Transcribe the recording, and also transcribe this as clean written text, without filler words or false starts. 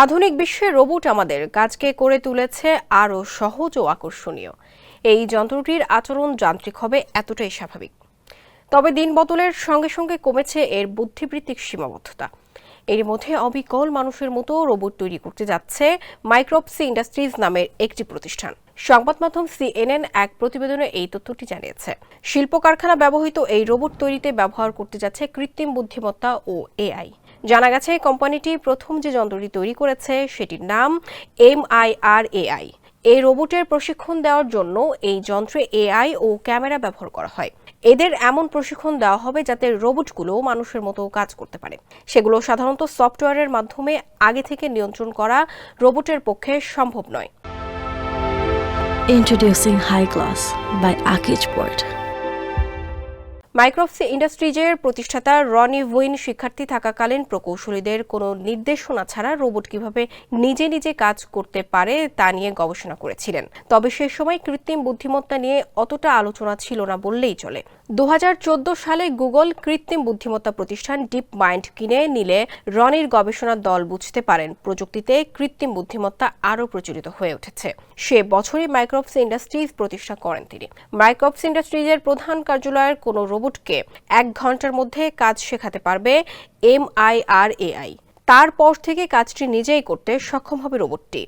আধুনিক বিশ্বে রোবট আমাদের কাজকে করে তুলেছে আরও সহজ ও আকর্ষণীয়। এই যন্ত্রটির আচরণ যান্ত্রিক হবে এতটাই স্বাভাবিক। তবে দিন বদলের সঙ্গে সঙ্গে কমেছে এর বুদ্ধিবৃত্তিক সীমাবদ্ধতা। এর মধ্যে অবিকল মানুষের মতো রোবট তৈরি করতে যাচ্ছে মাইক্রোপসি ইন্ডাস্ট্রিজ নামের একটি প্রতিষ্ঠান। সংবাদ মাধ্যম সিএনএন এক প্রতিবেদনে এই তথ্যটি জানিয়েছে। শিল্প কারখানা ব্যবহৃত এই রোবট তৈরিতে ব্যবহার করতে যাচ্ছে কৃত্রিম বুদ্ধিমত্তা ও এআই। জানা গেছে কোম্পানিটি প্রথম যে যন্ত্রটি তৈরি করেছে সেটির নাম MIRAI। এই রোবটের প্রশিক্ষণ দেওয়ার জন্য এই যন্ত্রে এআই ও ক্যামেরা ব্যবহার করা হয়। এদের এমন প্রশিক্ষণ দেওয়া হবে যাতে রোবটগুলো মানুষের মতো কাজ করতে পারে। সেগুলো সাধারণত সফটওয়্যারের মাধ্যমে আগে থেকে নিয়ন্ত্রণ করা রোবটের পক্ষে সম্ভব নয়। Introducing High Class by Akijport. মাইক্রোপসি ইন্ডাস্ট্রিজের প্রতিষ্ঠাতা রনি উইন শিক্ষার্থী থাকাকালীন প্রকৌশলীদের কোনো নির্দেশনা ছাড়া রোবট কিভাবে নিজে নিজে কাজ করতে পারে তা নিয়ে গবেষণা করেছিলেন। তবে সে সময় কৃত্রিম বুদ্ধিমত্তা নিয়ে অতটা আলোচনা ছিল না বললেই চলে। 2014 সালে গুগল কৃত্রিম বুদ্ধিমত্তা প্রতিষ্ঠান ডিপ মাইন্ড কিনে নিলে রনির গবেষণার দল বুঝতে পারেন প্রযুক্তিতে কৃত্রিম বুদ্ধিমত্তা আরও প্রচলিত হয়ে উঠেছে। সে বছরই মাইক্রোপসি ইন্ডাস্ট্রিজ প্রতিষ্ঠা করেন তিনি। মাইক্রোপসি ইন্ডাস্ট্রিজের প্রধান কার্যালয়ের কোনো রোবটকে 1 ঘন্টার মধ্যে কাজ শেখাতে পারবে MIRAI। তারপর থেকে কাজটি নিজেই করতে সক্ষম হবে রোবটটি।